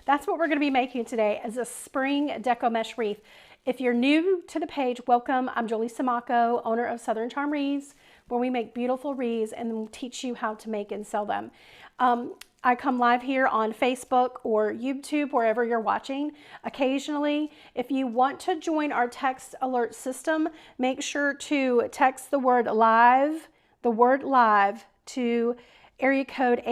That's what we're going to be making today as a spring deco mesh wreath. If you're new to the page, welcome. I'm Jolie Samaco, owner of Southern Charm Wreaths, where we make beautiful wreaths and then teach you how to make and sell them. I come live here on Facebook or YouTube, wherever you're watching occasionally. If you want to join our text alert system, make sure to text the word live to area code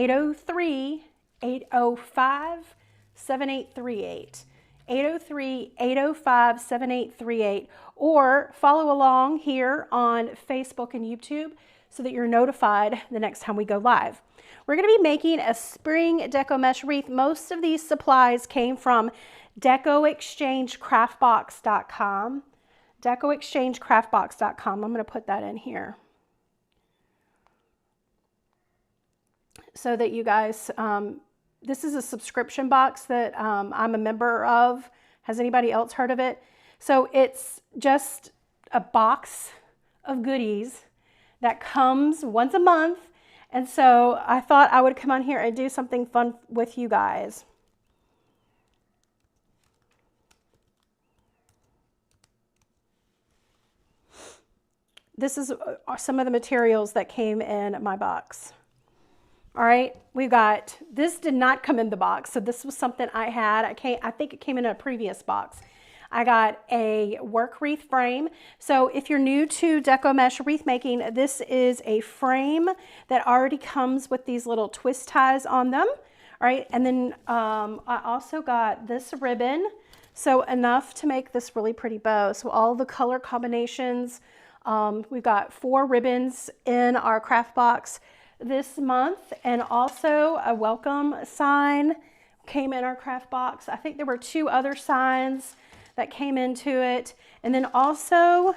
803-805-7838. 803-805-7838, or follow along here on Facebook and YouTube so that you're notified the next time we go live. We're going to be making a spring deco mesh wreath. Most of these supplies came from decoexchangecraftbox.com. decoexchangecraftbox.com. I'm going to put that in here so that you guys, this is a subscription box that I'm a member of. Has anybody else heard of it? So it's just a box of goodies that comes once a month. And so I thought I would come on here and do something fun with you guys. This is some of the materials that came in my box. All right, we got, this did not come in the box, so this was something I had. I think it came in a previous box. I got a work wreath frame. So if you're new to deco mesh wreath making, this is a frame that already comes with these little twist ties on them. All right, and then I also got this ribbon, so enough to make this really pretty bow. So all the color combinations, we've got 4 ribbons in our craft box this month, and also a welcome sign came in our craft box. I think there were 2 other signs that came into it, and then also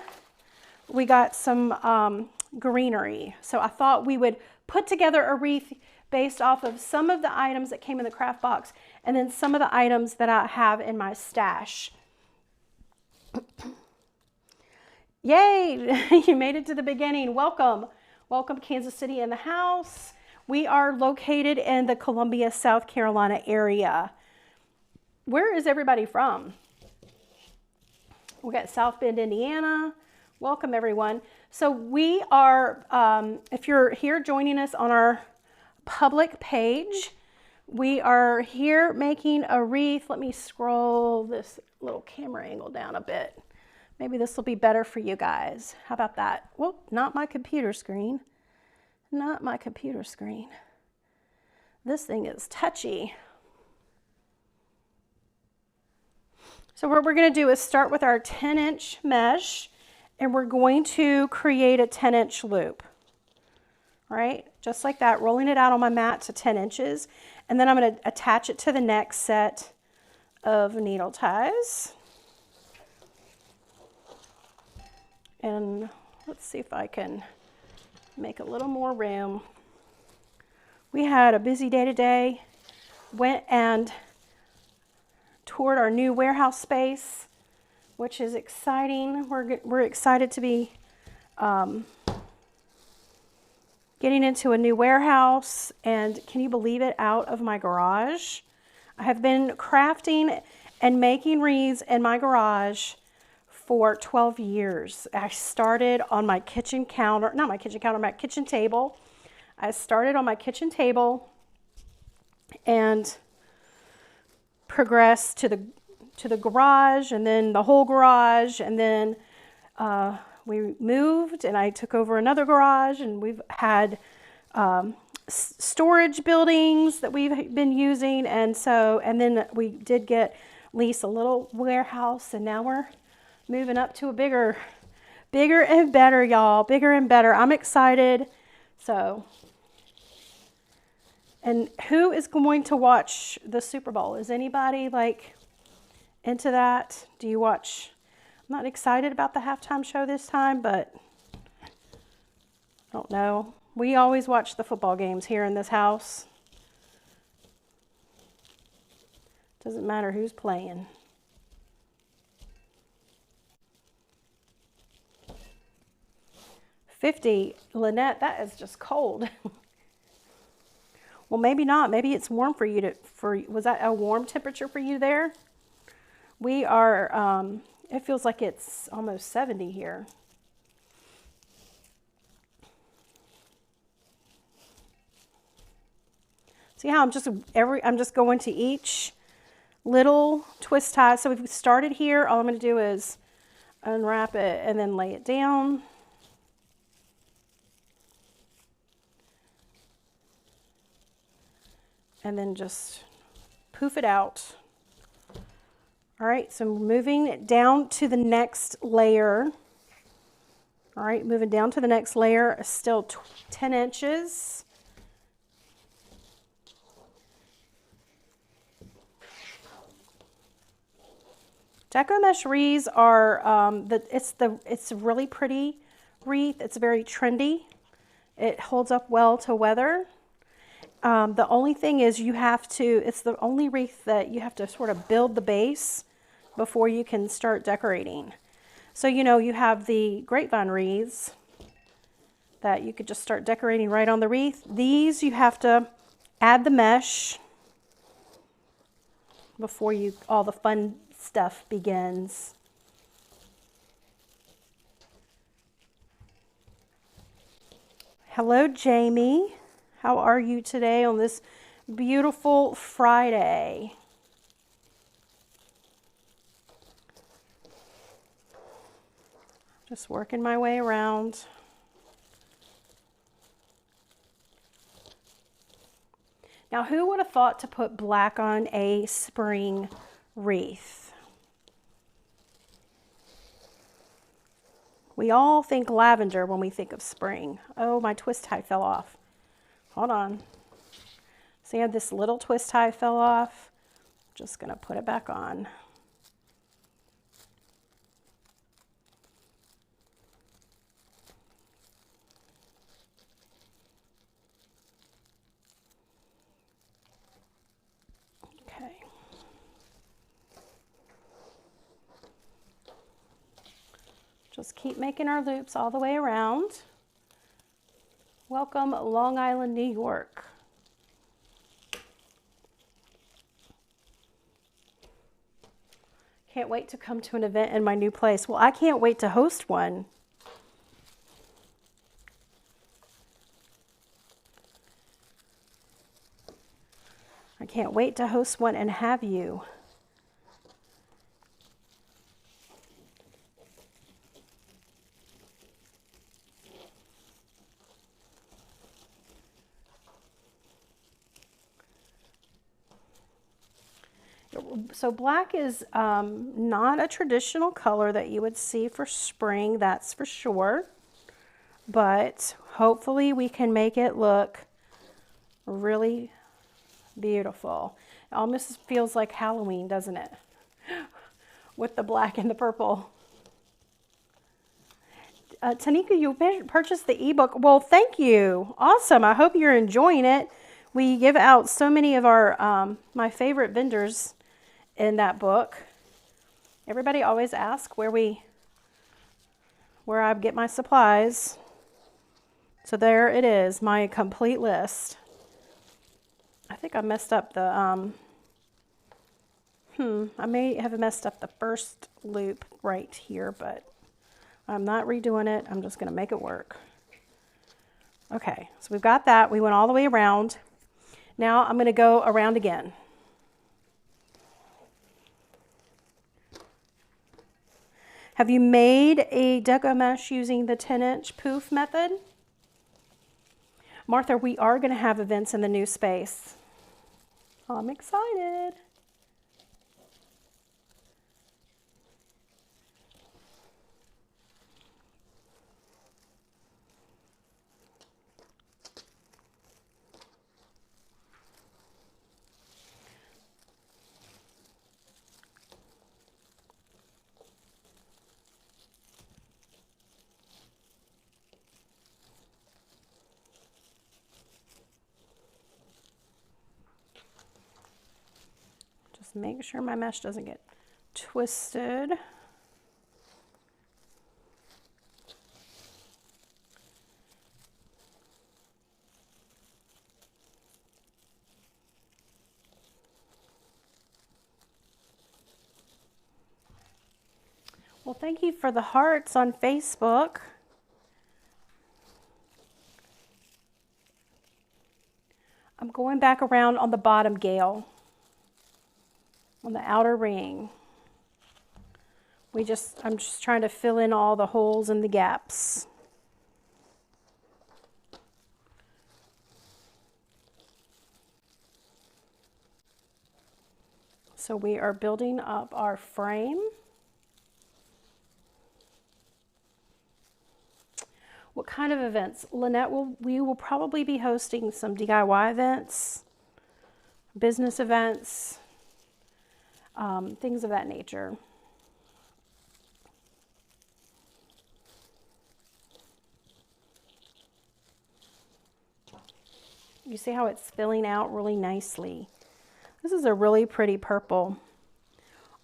we got some greenery. So I thought we would put together a wreath based off of some of the items that came in the craft box and then some of the items that I have in my stash. Yay, you made it to the beginning. Welcome. Welcome, Kansas City in the house. We are located in the Columbia, South Carolina area. Where is everybody from? We got South Bend, Indiana. Welcome, everyone. So we are, if you're here joining us on our public page, we are here making a wreath. Let me scroll this little camera angle down a bit. Maybe this will be better for you guys. How about that? Well, not my computer screen. Not my computer screen. This thing is touchy. So what we're going to do is start with our 10-inch mesh, and we're going to create a 10-inch loop. All right, just like that, rolling it out on my mat to 10 inches. And then I'm going to attach it to the next set of needle ties. And let's see if I can make a little more room. We had a busy day today. Went and toured our new warehouse space, which is exciting. We're excited to be getting into a new warehouse, and can you believe it, out of my garage? I have been crafting and making wreaths in my garage for 12 years. I started on my kitchen counter, not my kitchen counter, my kitchen table. I started on my kitchen table and progressed to the garage, and then the whole garage, and then we moved and I took over another garage, and we've had storage buildings that we've been using, and then we did lease a little warehouse, and now we're moving up to a bigger and better, y'all. Bigger and better. I'm excited. So, and who is going to watch the Super Bowl? Is anybody like into that? Do you watch? I'm not excited about the halftime show this time, but I don't know. We always watch the football games here in this house. Doesn't matter who's playing. $50, Lynette, that is just cold. Well, maybe not. Maybe it's warm for you was that a warm temperature for you there? We are, it feels like it's almost 70 here. See how I'm just going to each little twist tie. So we've started here. All I'm going to do is unwrap it and then lay it down. And then just poof it out. All right, so moving down to the next layer. All right, moving down to the next layer, still 10 inches. Deco mesh wreaths are it's a really pretty wreath. It's very trendy. It holds up well to weather. The only thing is it's the only wreath that you have to sort of build the base before you can start decorating. So you have the grapevine wreaths that you could just start decorating right on the wreath. These you have to add the mesh before all the fun stuff begins. Hello, Jamie. How are you today on this beautiful Friday? Just working my way around. Now, who would have thought to put black on a spring wreath? We all think lavender when we think of spring. Oh, my twist tie fell off. Hold on. See how this little twist tie fell off? Just gonna put it back on. Okay. Just keep making our loops all the way around. Welcome, Long Island, New York. Can't wait to come to an event in my new place. Well, I can't wait to host one. I can't wait to host one and have you. So black is not a traditional color that you would see for spring, that's for sure. But hopefully we can make it look really beautiful. It almost feels like Halloween, doesn't it? With the black and the purple. Tanika, you purchased the ebook. Well, thank you. Awesome. I hope you're enjoying it. We give out so many of our my favorite vendors in that book. Everybody always asks where I get my supplies. So there it is, my complete list. I think I messed up the I may have messed up the first loop right here, but I'm not redoing it. I'm just going to make it work. Okay, so we've got that. We went all the way around. Now I'm going to go around again. Have you made a deco mesh using the 10-inch poof method? Martha, we are going to have events in the new space. I'm excited. Make sure my mesh doesn't get twisted. Well, thank you for the hearts on Facebook. I'm going back around on the bottom, Gail, on the outer ring. I'm just trying to fill in all the holes and the gaps. So we are building up our frame. What kind of events? Lynette, we will probably be hosting some DIY events, business events, things of that nature. You see how it's filling out really nicely. This is a really pretty purple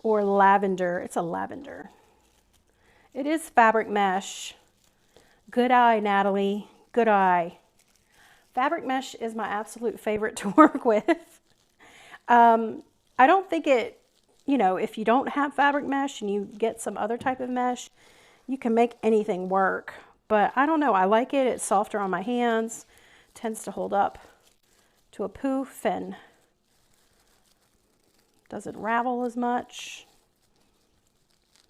or lavender. It's a lavender. It is fabric mesh. Good eye, Natalie. Good eye. Fabric mesh is my absolute favorite to work with. I don't think it, you know, if you don't have fabric mesh and you get some other type of mesh, you can make anything work. But I don't know. I like it. It's softer on my hands. Tends to hold up to a poof and doesn't ravel as much.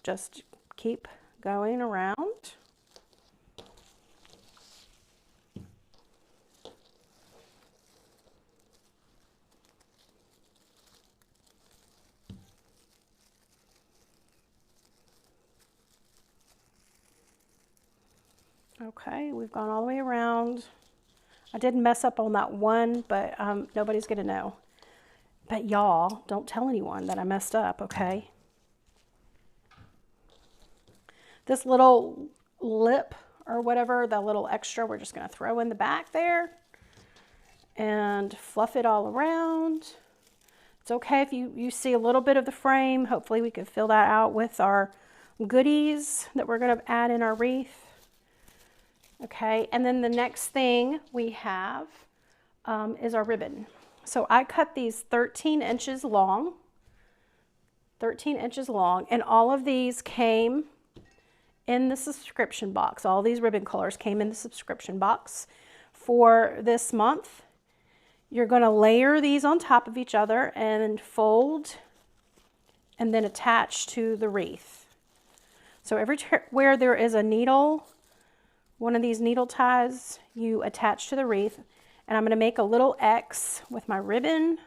Just keep going around. Okay, we've gone all the way around. I did mess up on that one, but nobody's gonna know. But y'all, don't tell anyone that I messed up, okay? This little lip or whatever, the little extra, we're just gonna throw in the back there and fluff it all around. It's okay if you see a little bit of the frame. Hopefully we can fill that out with our goodies that we're gonna add in our wreath. Okay, and then the next thing we have is our ribbon. So I cut these 13 inches long, and all of these came in the subscription box. All these ribbon colors came in the subscription box for this month. You're going to layer these on top of each other and fold and then attach to the wreath. So everywhere there is a needle, one of these needle ties, you attach to the wreath. And I'm going to make a little X with my ribbon,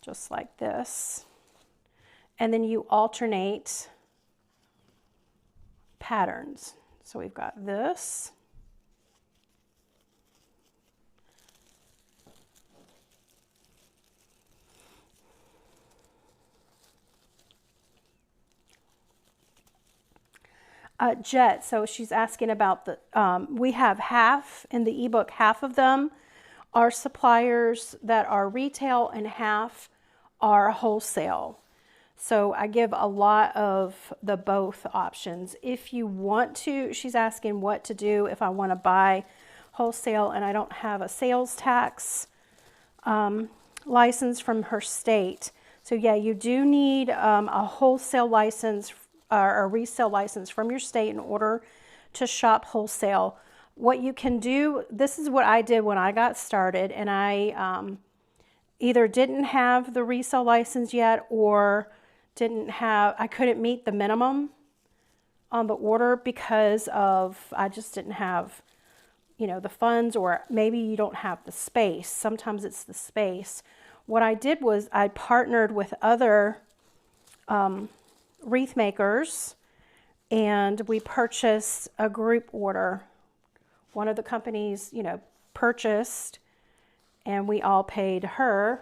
just like this. And then you alternate patterns. So we've got this. Jet, so she's asking about the, we have half in the ebook, half of them are suppliers that are retail and half are wholesale. So I give a lot of the both options. If you want to, she's asking what to do if I want to buy wholesale and I don't have a sales tax license from her state. So yeah, you do need a wholesale license or a resale license from your state in order to shop wholesale. What you can do, this is what I did when I got started, and I either didn't have the resale license yet or I couldn't meet the minimum on the order because I just didn't have, you know, the funds, or maybe you don't have the space. Sometimes it's the space. What I did was I partnered with other wreath makers, and we purchased a group order. One of the companies, you know, purchased, and we all paid her,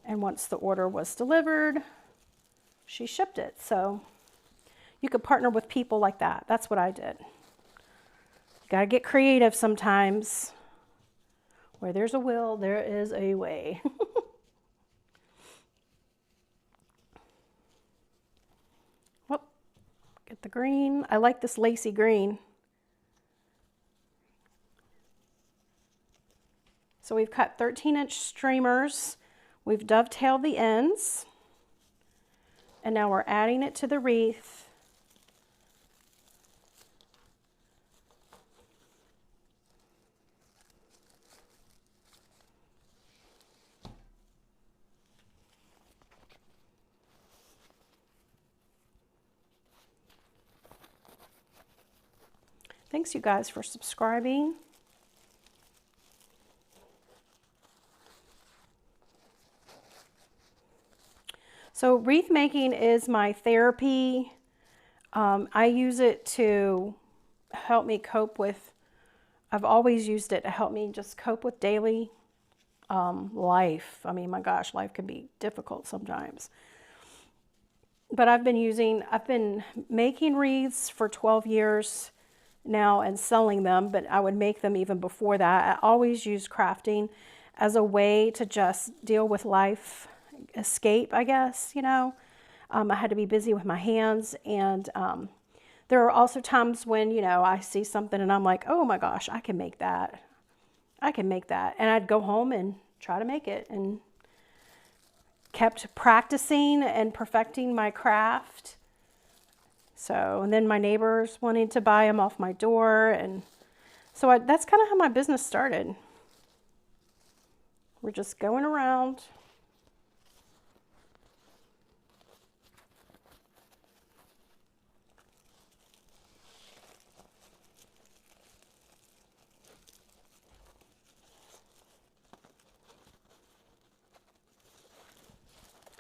and once the order was delivered, she shipped it. So you could partner with people like that. That's what I did. You got to get creative sometimes. Where there's a will, there is a way. Get the green. I like this lacy green. So we've cut 13-inch streamers. We've dovetailed the ends. And now we're adding it to the wreath. Thanks you guys for subscribing. So wreath making is my therapy. I use it to help me cope with, I've always used it to help me just cope with daily life. I mean, my gosh, life can be difficult sometimes. But I've been making wreaths for 12 years now and selling them, but I would make them even before that. I always used crafting as a way to just deal with life, escape, I guess, you know. I had to be busy with my hands, and there are also times when, you know, I see something and I'm like, oh my gosh, I can make that. I can make that. And I'd go home and try to make it, and kept practicing and perfecting my craft. So, and then my neighbors wanting to buy them off my door. And so that's kind of how my business started. We're just going around.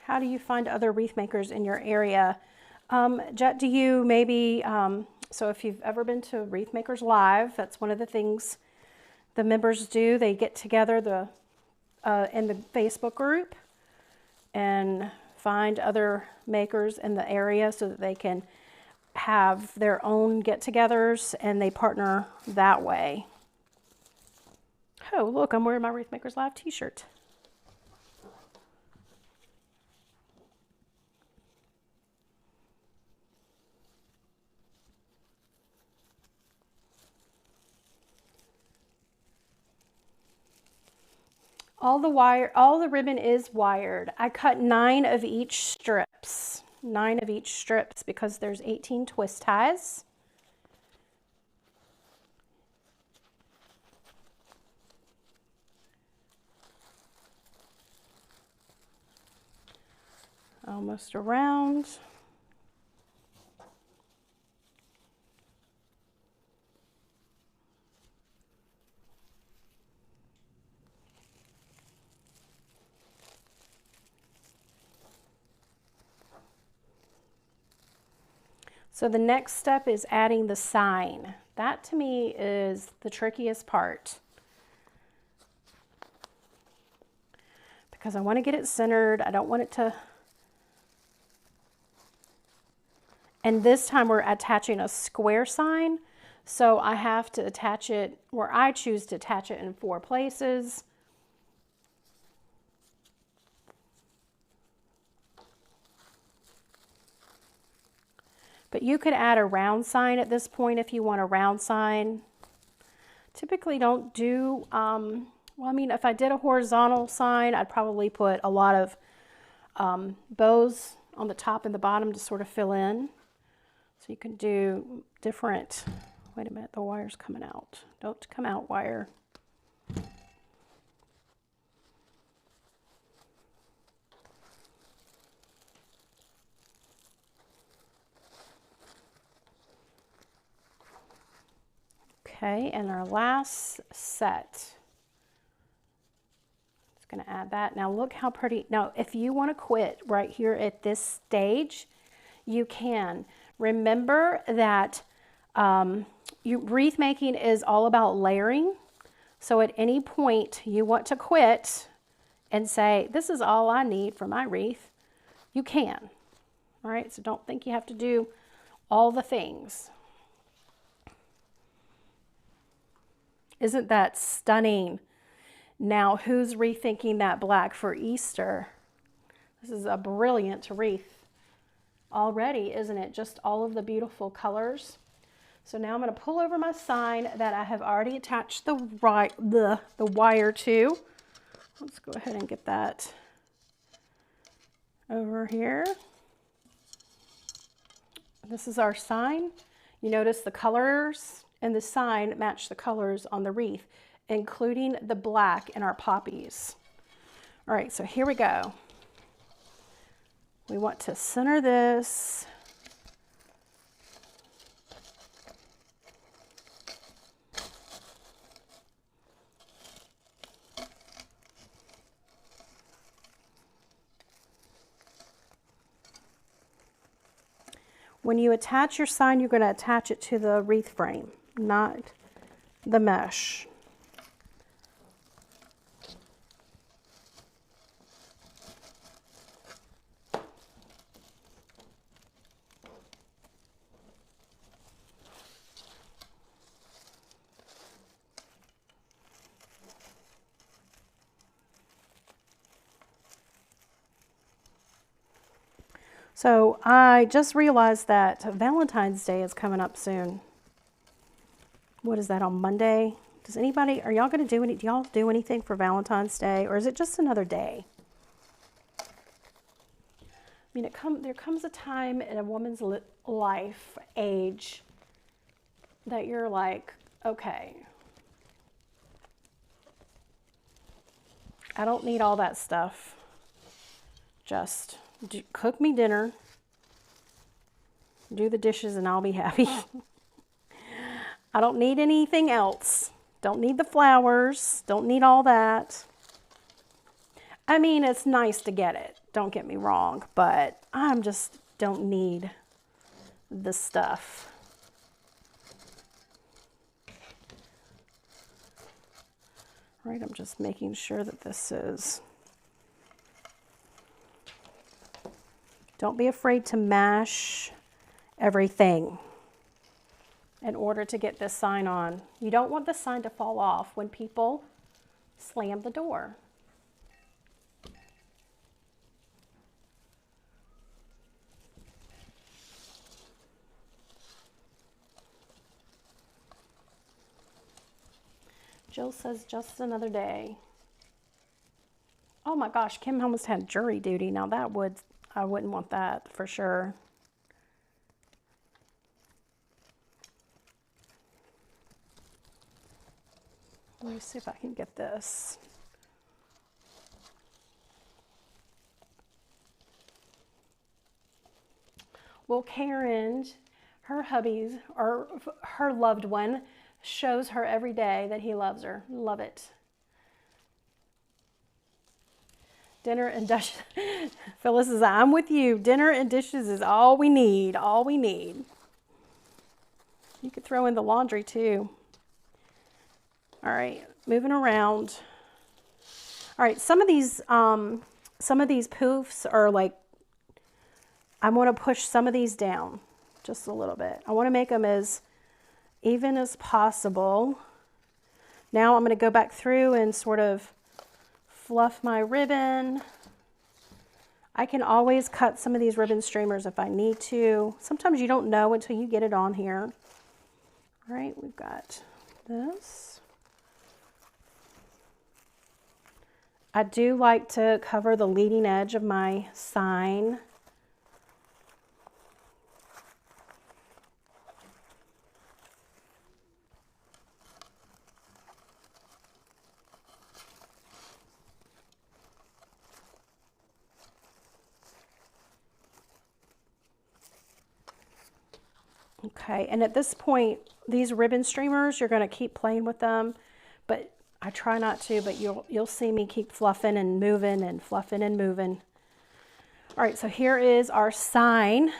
How do you find other wreath makers in your area? Jet, do you maybe, so if you've ever been to Wreath Makers Live, that's one of the things the members do. They get together in the Facebook group and find other makers in the area so that they can have their own get-togethers, and they partner that way. Oh, look, I'm wearing my Wreath Makers Live t-shirt. All the ribbon is wired. I cut 9 of each strips. 9 of each strips because there's 18 twist ties. Almost around. So the next step is adding the sign. That to me is the trickiest part, because I want to get it centered. I don't want it to, and this time we're attaching a square sign. So I have to attach it where I choose to attach it in 4 places. But you could add a round sign at this point if you want a round sign. Typically don't do, well, I mean, if I did a horizontal sign, I'd probably put a lot of bows on the top and the bottom to sort of fill in. So you can do different, wait a minute, the wire's coming out. Don't come out, wire. Okay, and our last set. Just going to add that. Now look how pretty. Now if you want to quit right here at this stage, you can. Remember that wreath making is all about layering. So at any point you want to quit and say, this is all I need for my wreath, you can. All right, so don't think you have to do all the things. Isn't that stunning? Now, who's rethinking that black for Easter? This is a brilliant wreath already, isn't it? Just all of the beautiful colors. So now I'm going to pull over my sign that I have already attached the wire to. Let's go ahead and get that over here. This is our sign. You notice the colors and the sign match the colors on the wreath, including the black in our poppies. All right, so here we go. We want to center this. When you attach your sign, you're going to attach it to the wreath frame, not the mesh. So I just realized that Valentine's Day is coming up soon. What is that, on Monday? Does anybody, are y'all going to do do y'all do anything for Valentine's Day, or is it just another day? I mean, there comes a time in a woman's life, age, that you're like, okay, I don't need all that stuff. Just cook me dinner, do the dishes, and I'll be happy. I don't need anything else. Don't need the flowers. Don't need all that. I mean, it's nice to get it. Don't get me wrong, but I'm just don't need the stuff. All right, I'm just making sure that this is. Don't be afraid to mash everything in order to get this sign on. You don't want the sign to fall off when people slam the door. Jill says just another day. Oh my gosh, Kim almost had jury duty. Now that would, I wouldn't want that for sure. Let me see if I can get this. Well, Karen, her hubby's, or her loved one, shows her every day that he loves her. Love it. Dinner and dishes. Phyllis says, I'm with you. Dinner and dishes is all we need. All we need. You could throw in the laundry too. All right, moving around. All right, some of these poofs are like, I want to push some of these down just a little bit. I want to make them as even as possible. Now I'm going to go back through and sort of fluff my ribbon. I can always cut some of these ribbon streamers if I need to. Sometimes you don't know until you get it on here. All right, we've got this. I do like to cover the leading edge of my sign. Okay, and at this point, these ribbon streamers, you're going to keep playing with them, but I try not to, but you'll see me keep fluffing and moving and fluffing and moving. All right, so here is our sign.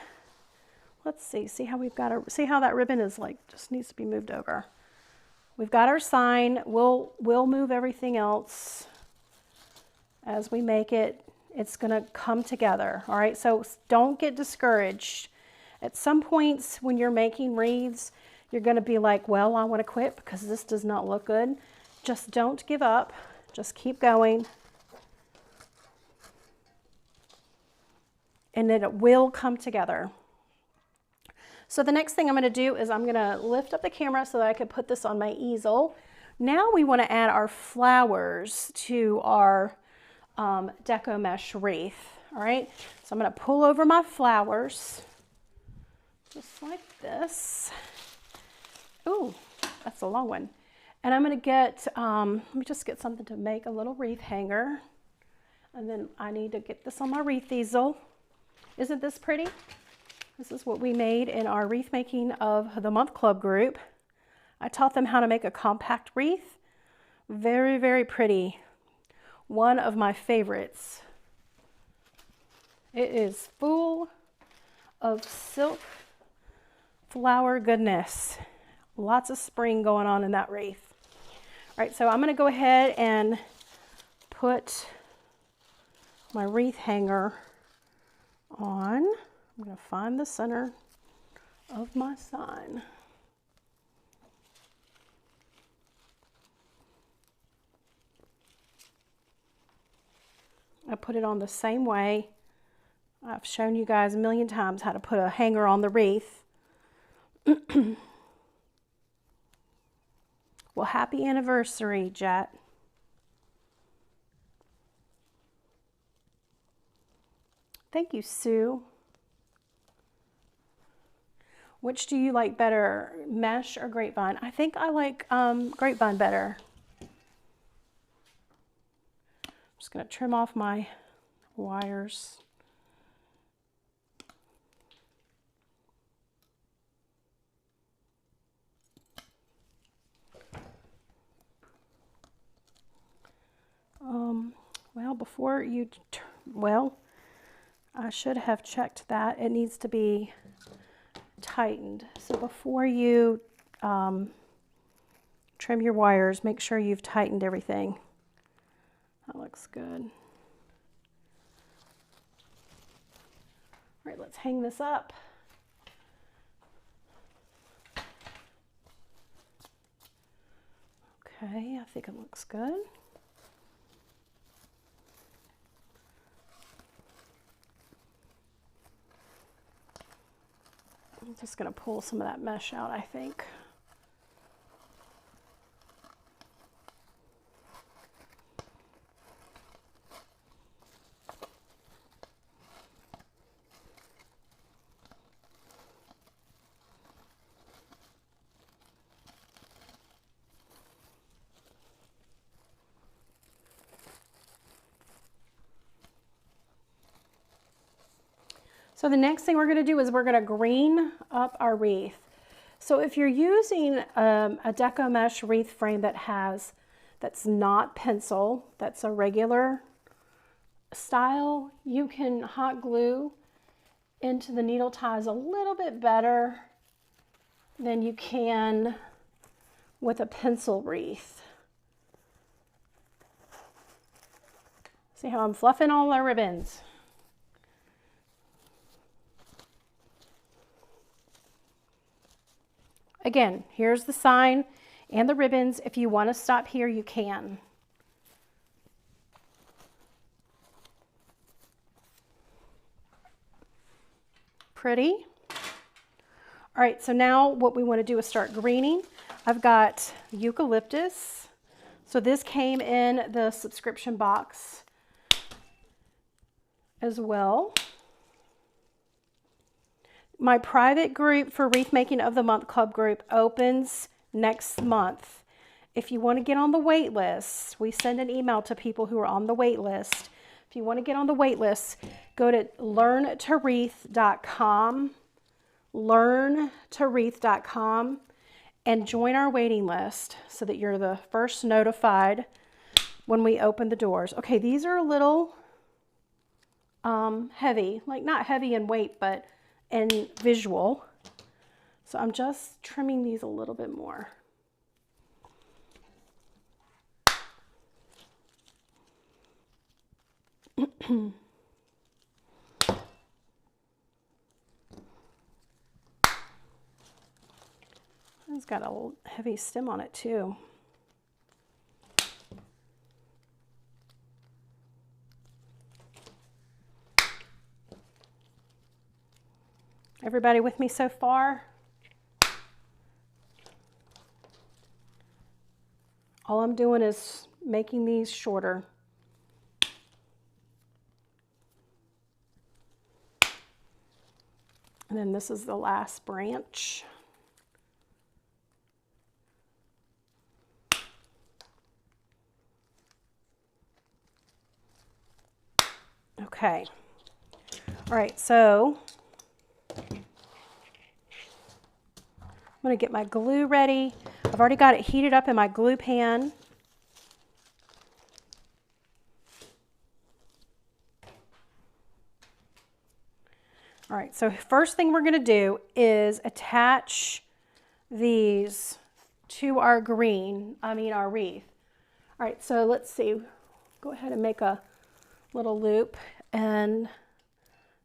Let's see how we've got see how that ribbon is like, just needs to be moved over. We've got our sign. We'll move everything else as we make it. It's going to come together. All right, so don't get discouraged. At some points when you're making wreaths, you're going to be like, well, I want to quit because this does not look good. Just don't give up. Just keep going. And it will come together. So the next thing I'm going to do is I'm going to lift up the camera so that I can put this on my easel. Now we want to add our flowers to our Deco mesh wreath. All right, so I'm going to pull over my flowers just like this. Ooh, that's a long one. And I'm going to get, let me just get something to make a little wreath hanger. And then I need to get this on my wreath easel. Isn't this pretty? This is what we made in our wreath making of the month club group. I taught them how to make a compact wreath. Very, very pretty. One of my favorites. It is full of silk flower goodness. Lots of spring going on in that wreath. All right, so I'm going to go ahead and put my wreath hanger on. I'm going to find the center of my sign. I put it on the same way. I've shown you guys a million times how to put a hanger on the wreath. Well, happy anniversary, Jet. Thank you, Sue. Which do you like better, mesh or grapevine? I think I like grapevine better. I'm just going to trim off my wires. Well, before you, well, I should have checked that. It needs to be tightened. So before you trim your wires, make sure you've tightened everything. That looks good. All right, let's hang this up. Okay, I think it looks good. I'm just going to pull some of that mesh out, I think. So the next thing we're going to do is we're going to green up our wreath. So if you're using a Deco mesh wreath frame that's not pencil, that's a regular style, you can hot glue into the needle ties a little bit better than you can with a pencil wreath. See how I'm fluffing all my ribbons? Again, here's the sign and the ribbons. If you want to stop here, you can. Pretty. All right, so now what we want to do is start greening. I've got eucalyptus. So this came in the subscription box as well. My private group for Wreath Making of the Month Club group opens next month. If you want to get on the wait list, we send an email to people who are on the wait list. If you want to get on the wait list, go to learntowreath.com, learntowreath.com, and join our waiting list so that you're the first notified when we open the doors. Okay, these are a little heavy, like not heavy in weight, but in visual. So I'm just trimming these a little bit more. It's got a heavy stem on it too. Everybody with me so far? All I'm doing is making these shorter. And then this is the last branch. Okay. All right, so I'm going to get my glue ready. I've already got it heated up in my glue pan. All right, so first thing we're gonna do is attach these to our our wreath. All right, so let's see. Go ahead and make a little loop and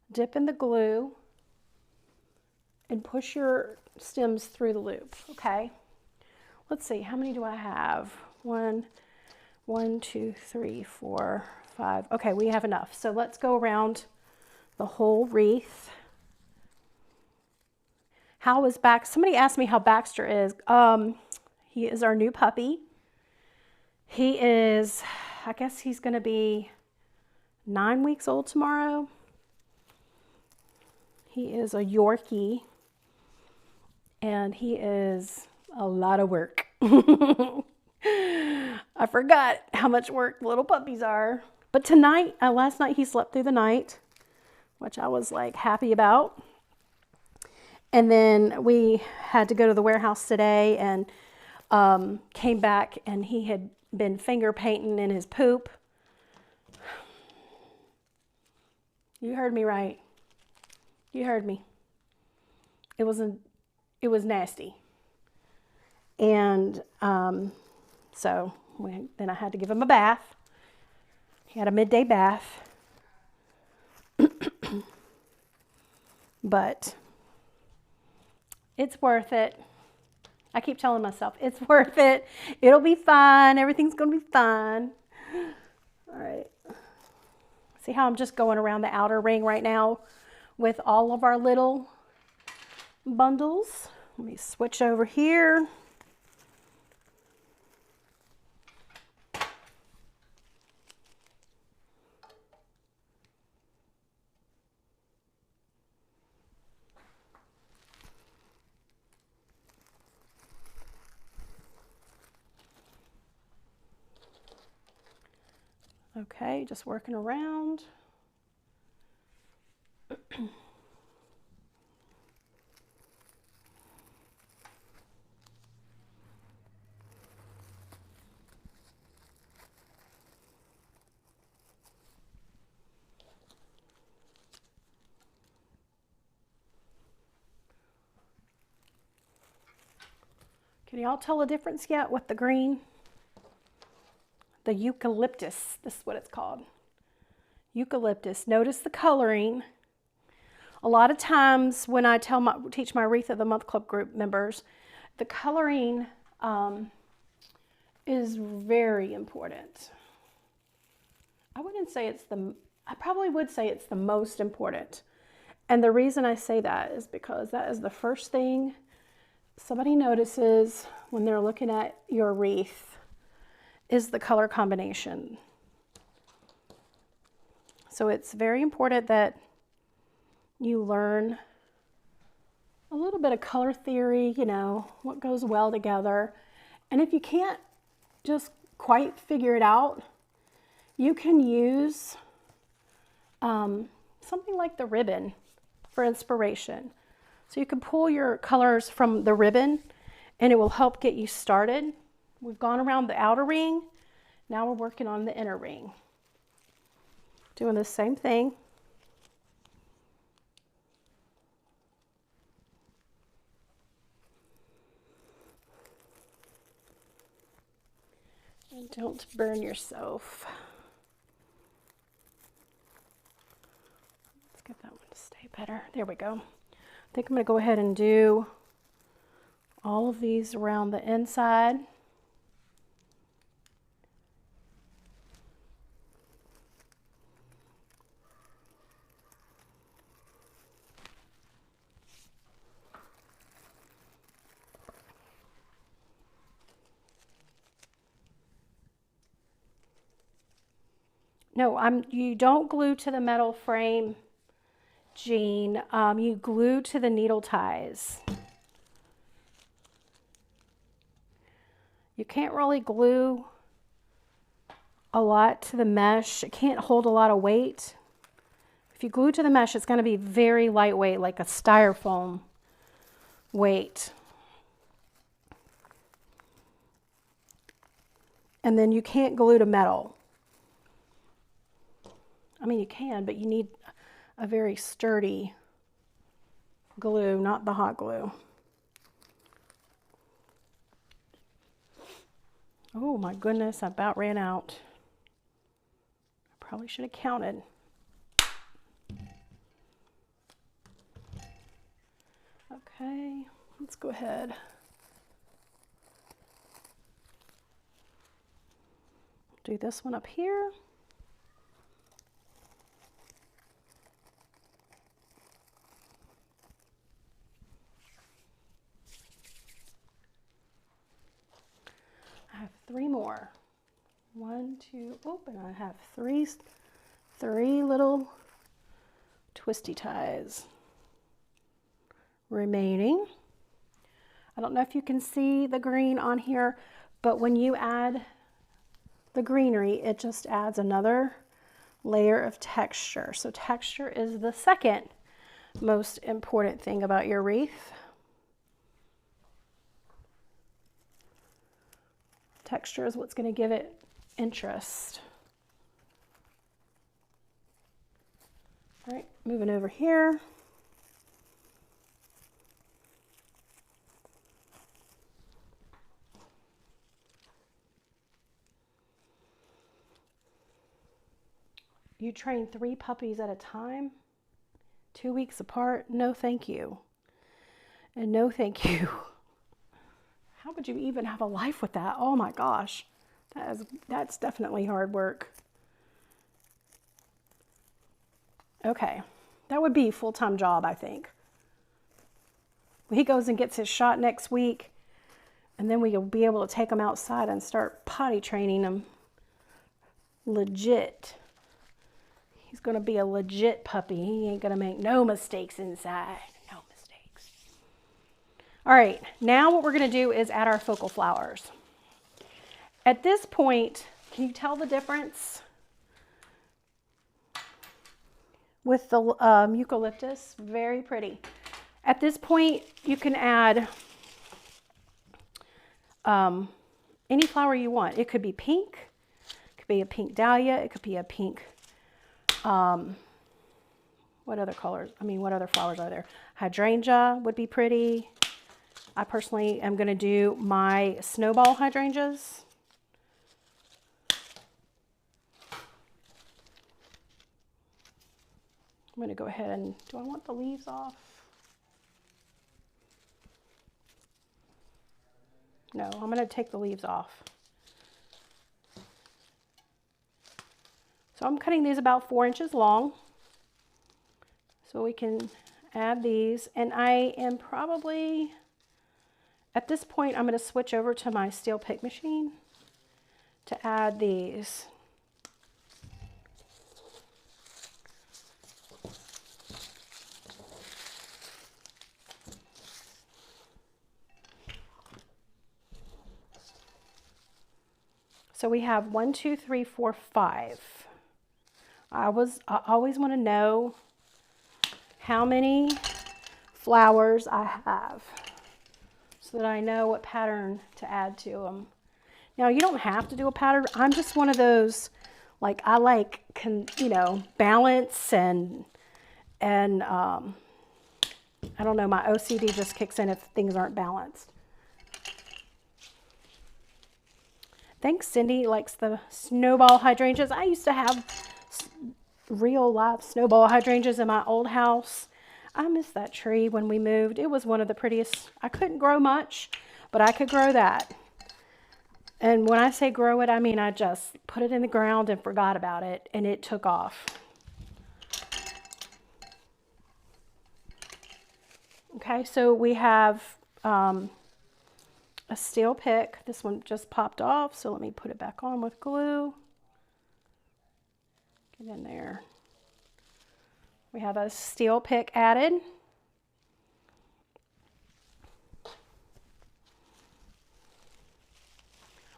dip in the glue and push your stems through the loop, okay? Let's see, how many do I have? One, 2, 3, 4, 5. Okay, we have enough. So let's go around the whole wreath. How is Baxter? Somebody asked me how Baxter is. He is our new puppy. He is, I guess he's gonna be 9 weeks old tomorrow. He is a Yorkie, and he is a lot of work. I forgot how much work little puppies are. But tonight, last night he slept through the night, which I was like happy about. And then we had to go to the warehouse today and came back, and he had been finger painting in his poop. You heard me right. You heard me. It was nasty. And so then I had to give him a bath. He had a midday bath. But it's worth it. I keep telling myself, it's worth it. It'll be fine. Everything's going to be fine. All right. See how I'm just going around the outer ring right now with all of our little bundles. Let me switch over here. Okay, just working around. Can y'all tell the difference yet with the green? The eucalyptus, this is what it's called. Eucalyptus. Notice the coloring. A lot of times when I teach my Wreath of the Month Club group members, the coloring is very important. I probably would say it's the most important. And the reason I say that is because that is the first thing somebody notices when they're looking at your wreath, is the color combination. So it's very important that you learn a little bit of color theory, you know, what goes well together. And if you can't just quite figure it out, you can use something like the ribbon for inspiration. So you can pull your colors from the ribbon and it will help get you started. We've gone around the outer ring. Now we're working on the inner ring. Doing the same thing. And don't burn yourself. Let's get that one to stay better. There we go. I think I'm going to go ahead and do all of these around the inside. No, you don't glue to the metal frame, Jean. You glue to the needle ties. You can't really glue a lot to the mesh. It can't hold a lot of weight. If you glue to the mesh, it's going to be very lightweight, like a styrofoam weight. And then you can't glue to metal. I mean, you can, but you need a very sturdy glue, not the hot glue. Oh my goodness, I about ran out. I probably should have counted. Okay, let's go ahead. Do this one up here. I have 3 more. 1, 2, oh, and I have three little twisty ties remaining. I don't know if you can see the green on here, but when you add the greenery, it just adds another layer of texture. So texture is the second most important thing about your wreath. Texture is what's going to give it interest. All right, moving over here. You train 3 puppies at a time, 2 weeks apart? No, thank you. And no, thank you. How could you even have a life with that? Oh my gosh, that's definitely hard work. Okay, that would be a full-time job, I think. He goes and gets his shot next week, and then we'll be able to take him outside and start potty training him. Legit. He's going to be a legit puppy. He ain't going to make no mistakes inside. No mistakes. All right, now what we're going to do is add our focal flowers. At this point, can you tell the difference with the eucalyptus? Very pretty. At this point, you can add any flower you want. It could be pink. It could be a pink dahlia. It could be a pink... what other colors? I mean, what other flowers are there? Hydrangea would be pretty. I personally am going to do my Snowball hydrangeas. I'm going to go ahead and, do I want the leaves off? No, I'm going to take the leaves off. So I'm cutting these about 4 inches long. So we can add these. And I am probably, at this point, I'm going to switch over to my steel pick machine to add these. So we have 1, 2, 3, 4, 5. I always want to know how many flowers I have so that I know what pattern to add to them. Now, you don't have to do a pattern. I'm just one of those, like, I like, you know, balance and I don't know, my OCD just kicks in if things aren't balanced. Thanks, Cindy likes the Snowball hydrangeas. I used to have real live Snowball hydrangeas in my old house. I miss that tree when we moved. It was one of the prettiest. I couldn't grow much, but I could grow that. And when I say grow it, I mean I just put it in the ground and forgot about it, and it took off. Okay, so we have a steel pick. This one just popped off, so let me put it back on with glue. Get in there. We have a steel pick added.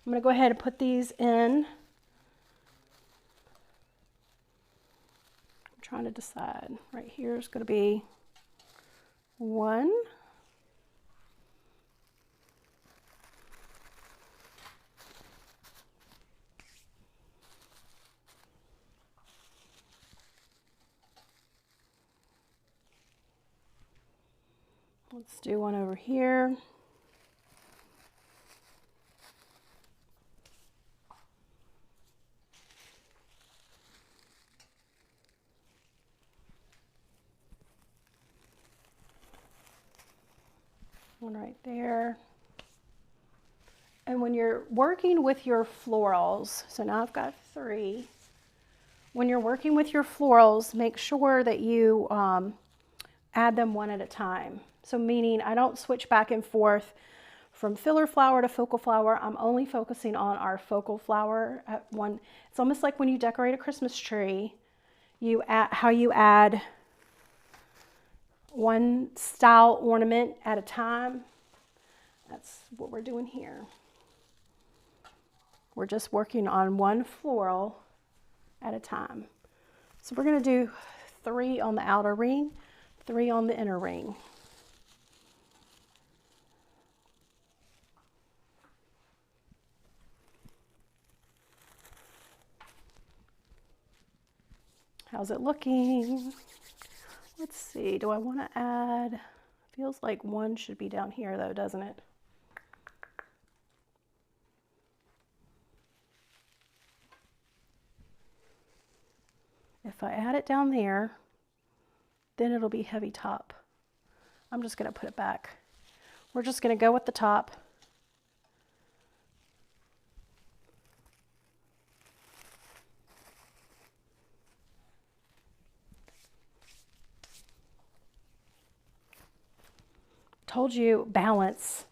I'm going to go ahead and put these in. I'm trying to decide. Right here is going to be 1. Let's do one over here. One right there. And when you're working with your florals, so now I've got 3. When you're working with your florals, make sure that you add them one at a time. So meaning I don't switch back and forth from filler flower to focal flower. I'm only focusing on our focal flower at one. It's almost like when you decorate a Christmas tree, how you add one style ornament at a time. That's what we're doing here. We're just working on one floral at a time. So we're going to do 3 on the outer ring, 3 on the inner ring. How's it looking? Let's see, do I want to add, feels like one should be down here though, doesn't it? If I add it down there, then it'll be heavy top. I'm just going to put it back. We're just going to go with the top. Told you, balance.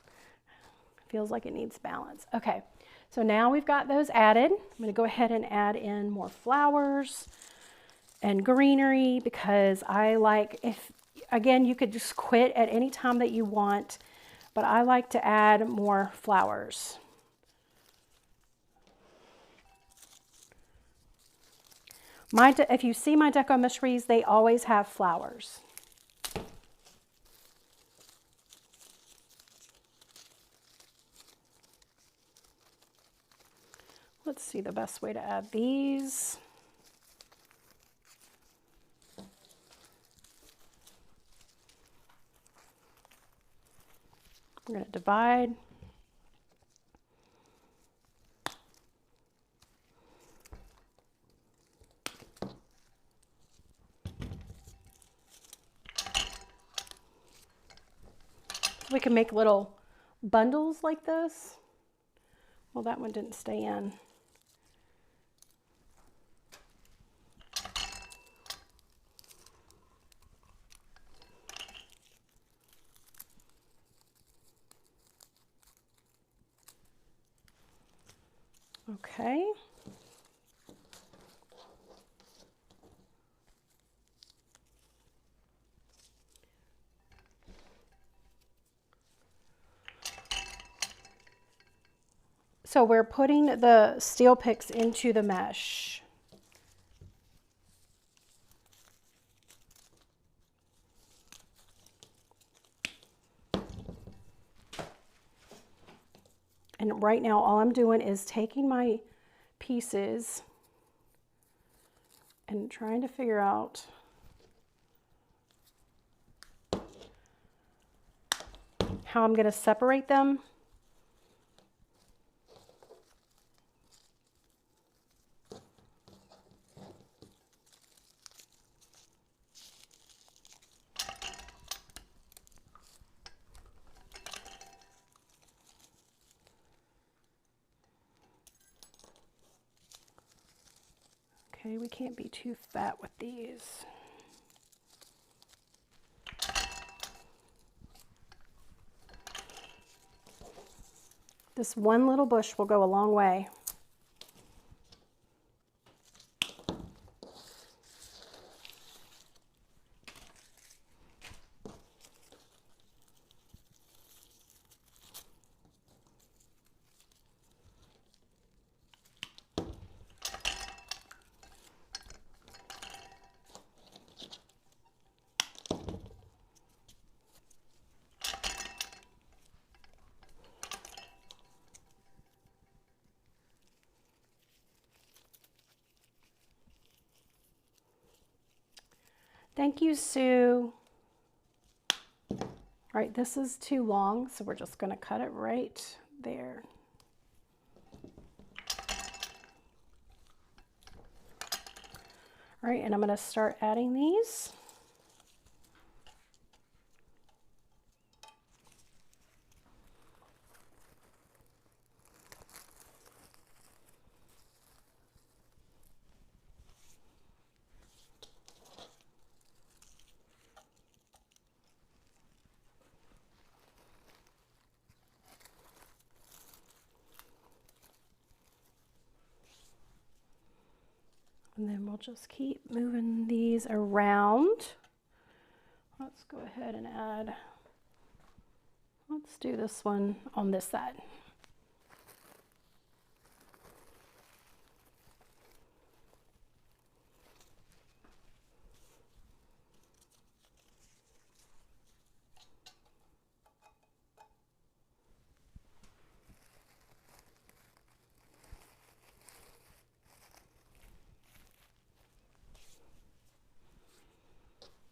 Feels like it needs balance. Okay, so now we've got those added. I'm going to go ahead and add in more flowers and greenery because I like, again, you could just quit at any time that you want, but I like to add more flowers. If you see my Deco mysteries, they always have flowers. Let's see the best way to add these. We're going to divide. We can make little bundles like this. Well, that one didn't stay in. Okay. So we're putting the steel picks into the mesh. And right now all I'm doing is taking my pieces and trying to figure out how I'm going to separate them. Okay, we can't be too fat with these. This one little bush will go a long way. Thank you, Sue. All right, this is too long, so we're just going to cut it right there. All right, and I'm going to start adding these. And then we'll just keep moving these around. Let's go ahead and add, let's do this one on this side.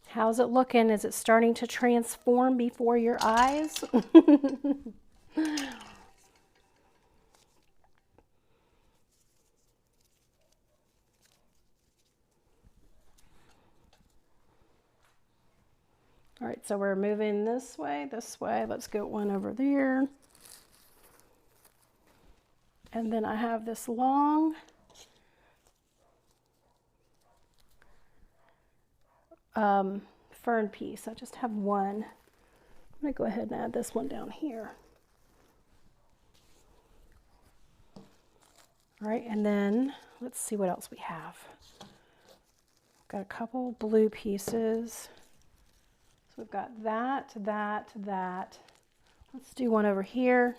How's it looking? Is it starting to transform before your eyes? All right, so we're moving this way, this way. Let's get one over there. And then I have this long fern piece. I just have one. I'm going to go ahead and add this one down here. All right, and then let's see what else we have. Got a couple blue pieces. So we've got that, that, that. Let's do one over here.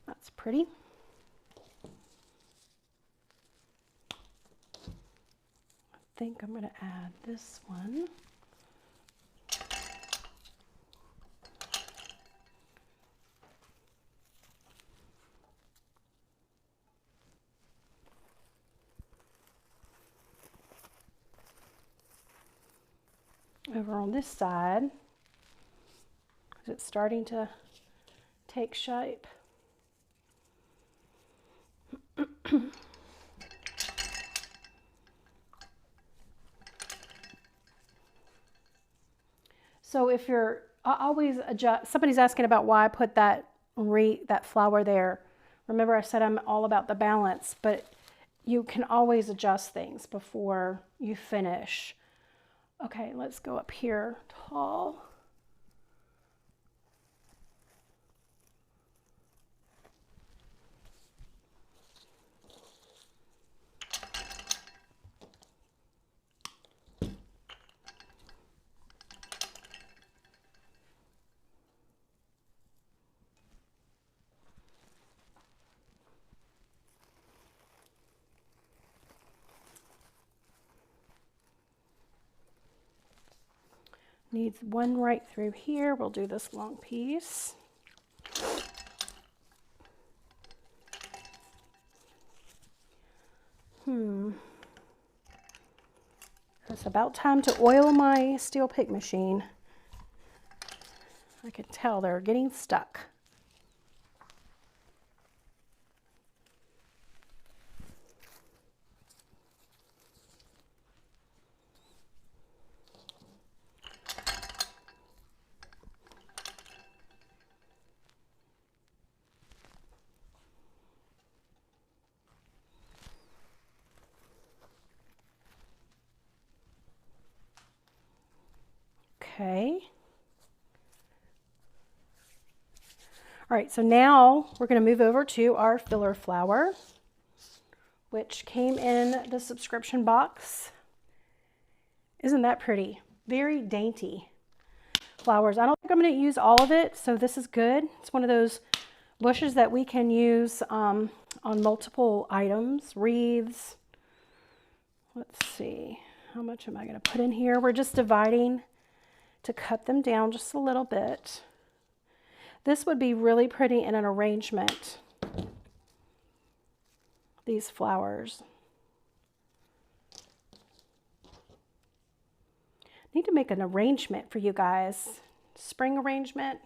That's pretty. I think I'm going to add this one. Over on this side, is it starting to take shape? So if you're, I always adjust, somebody's asking about why I put that flower there. Remember I said I'm all about the balance, but you can always adjust things before you finish. Okay, let's go up here tall. Needs one right through here. We'll do this long piece. It's about time to oil my steel pick machine. I can tell they're getting stuck. Okay. All right, so now we're going to move over to our filler flower, which came in the subscription box. Isn't that pretty? Very dainty flowers. I don't think I'm going to use all of it, so this is good. It's one of those bushes that we can use on multiple items, wreaths. Let's see, how much am I going to put in here? We're just dividing to cut them down just a little bit. This would be really pretty in an arrangement, these flowers. Need to make an arrangement for you guys. Spring arrangement.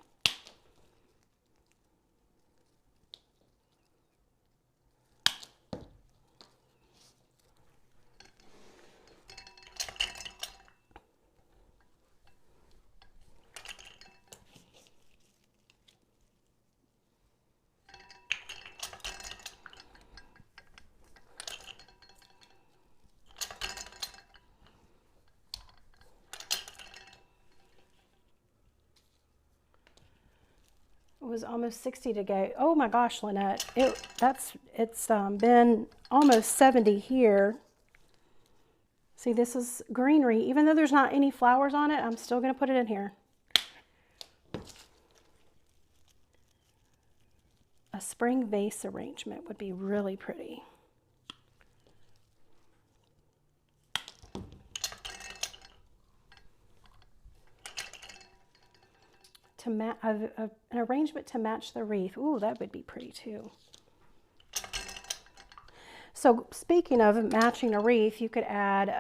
Was almost 60 to go. Oh my gosh, Lynette, it's been almost 70 here. See, this is greenery. Even though there's not any flowers on it, I'm still going to put it in here. A spring vase arrangement would be really pretty. An arrangement to match the wreath. Ooh, that would be pretty too. So speaking of matching a wreath, you could add,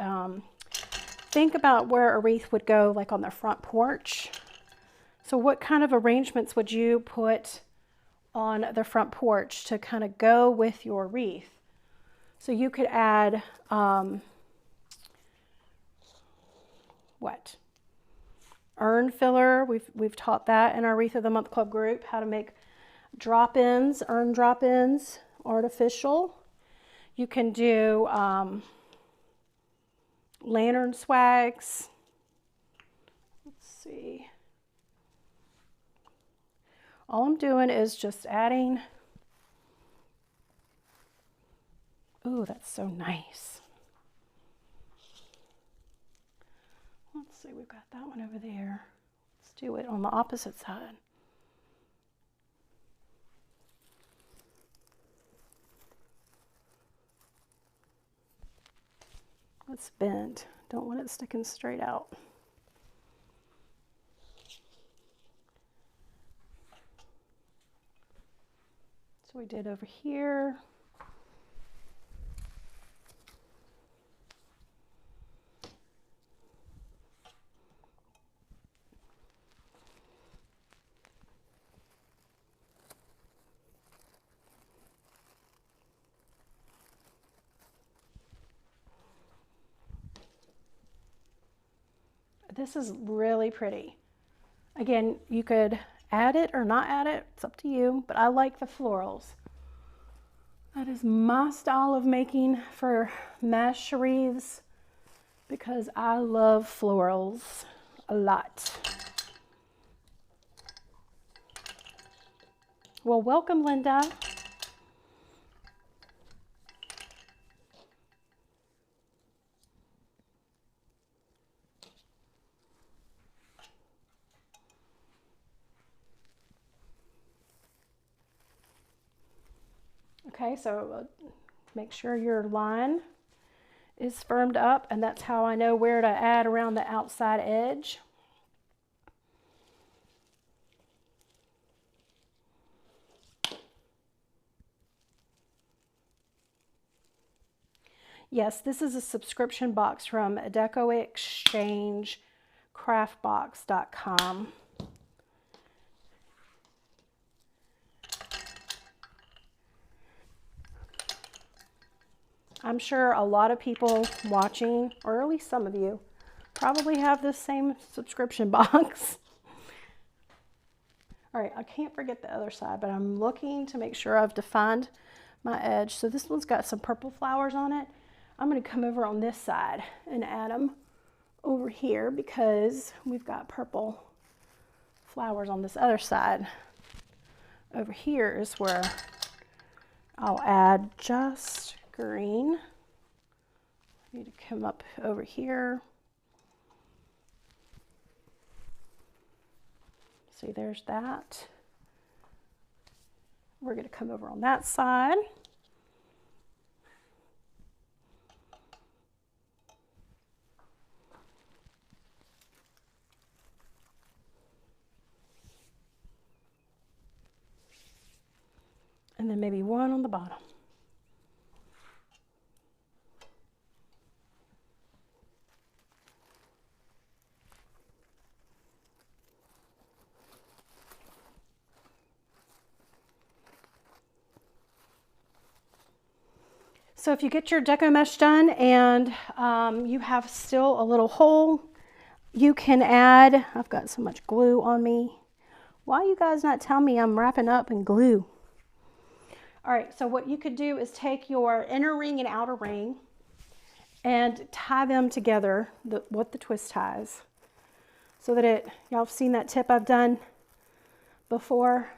think about where a wreath would go, like on the front porch. So what kind of arrangements would you put on the front porch to kind of go with your wreath? So you could add, what? Urn filler. We've taught that in our Wreath of the Month Club group, how to make drop-ins, urn drop-ins, artificial. You can do lantern swags. Let's see. All I'm doing is just adding. Ooh, that's so nice. Let's see, we've got that one over there. Let's do it on the opposite side. Let's bend. Don't want it sticking straight out. So we did over here. This is really pretty. Again, you could add it or not add it. It's up to you, but I like the florals. That is my style of making for mesh wreaths because I love florals a lot. Well, welcome, Linda. Okay, so make sure your line is firmed up, and that's how I know where to add around the outside edge. Yes, this is a subscription box from Deco Exchange craftbox.com. I'm sure a lot of people watching, or at least some of you, probably have this same subscription box. All right, I can't forget the other side, but I'm looking to make sure I've defined my edge. So this one's got some purple flowers on it. I'm going to come over on this side and add them over here because we've got purple flowers on this other side. Over here is where I'll add just green. I need to come up over here. See, there's that. We're going to come over on that side. And then maybe one on the bottom. So if you get your deco mesh done and you have still a little hole, you can add, I've got so much glue on me. Why you guys not tell me I'm wrapping up in glue? All right, so what you could do is take your inner ring and outer ring and tie them together with the twist ties so that y'all have seen that tip I've done before,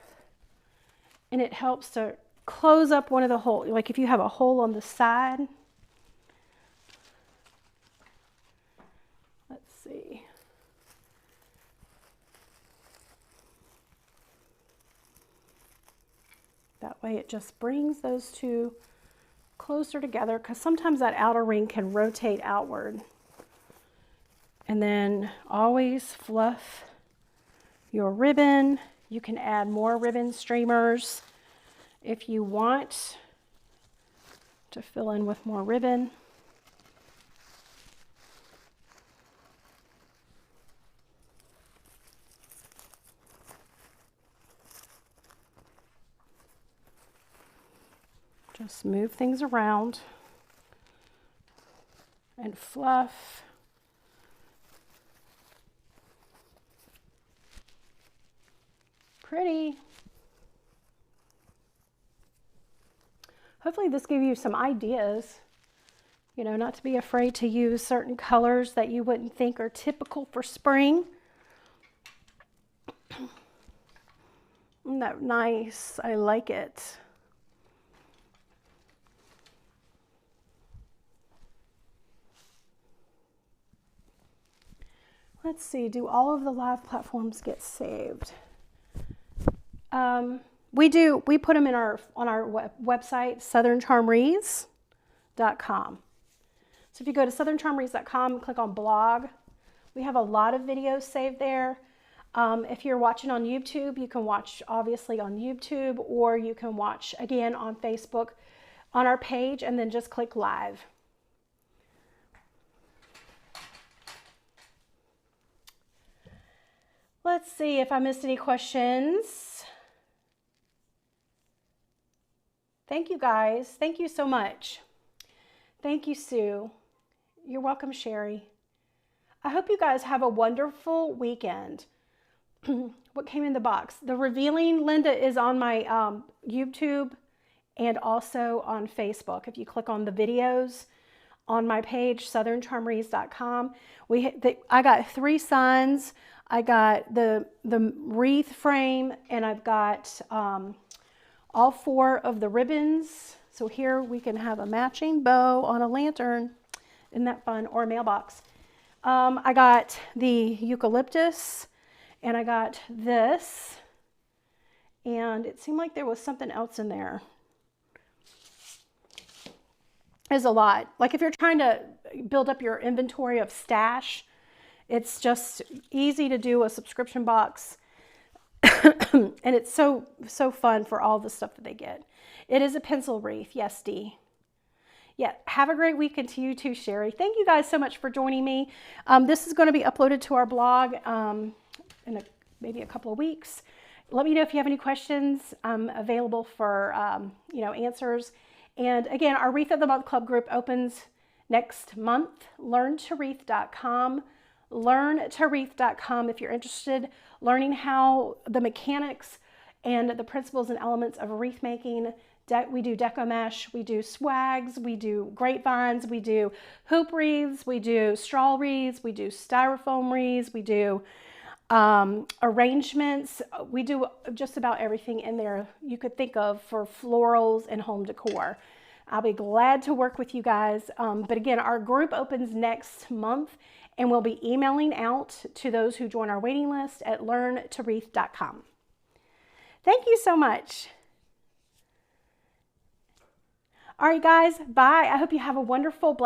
and it helps to close up one of the holes. Like if you have a hole on the side, let's see. That way it just brings those two closer together, because sometimes that outer ring can rotate outward. And then always fluff your ribbon. You can add more ribbon streamers if you want to fill in with more ribbon. Just move things around and fluff. Pretty. Hopefully this gave you some ideas, you know, not to be afraid to use certain colors that you wouldn't think are typical for spring. Isn't that nice? I like it. Let's see, do all of the live platforms get saved? We do. We put them in on our website, southerncharmwreaths.com. So if you go to southerncharmwreaths.com and click on blog, we have a lot of videos saved there. If you're watching on YouTube, you can watch obviously on YouTube, or you can watch again on Facebook on our page and then just click live. Let's see if I missed any questions. Thank you guys. Thank you so much. Thank you, Sue. You're welcome, Sherry. I hope you guys have a wonderful weekend. What came in the box? The revealing Linda is on my YouTube and also on Facebook. If you click on the videos on my page, southerncharmwreaths.com, I got 3 signs. I got the wreath frame, and I've got all 4 of the ribbons. So here we can have a matching bow on a lantern. Isn't that fun? Or a mailbox. I got the eucalyptus, and I got this, and it seemed like there was something else in there. There's a lot. Like if you're trying to build up your inventory of stash, it's just easy to do a subscription box. And it's so fun for all the stuff that they get. It is a pencil wreath. Yes, Dee. Yeah, have a great weekend to you too, Sherry. Thank you guys so much for joining me. This is going to be uploaded to our blog in maybe a couple of weeks. Let me know if you have any questions. I'm available for answers. And again, our Wreath of the Month Club group opens next month. LearnToWreath.com. LearnToWreath.com if you're interested, learning how the mechanics and the principles and elements of wreath making. We do deco mesh, we do swags, we do grapevines, we do hoop wreaths, we do straw wreaths, we do styrofoam wreaths, we do arrangements. We do just about everything in there you could think of for florals and home decor. I'll be glad to work with you guys. But again, our group opens next month, and we'll be emailing out to those who join our waiting list at learntowreath.com. Thank you so much. All right, guys, bye. I hope you have a wonderful, blessed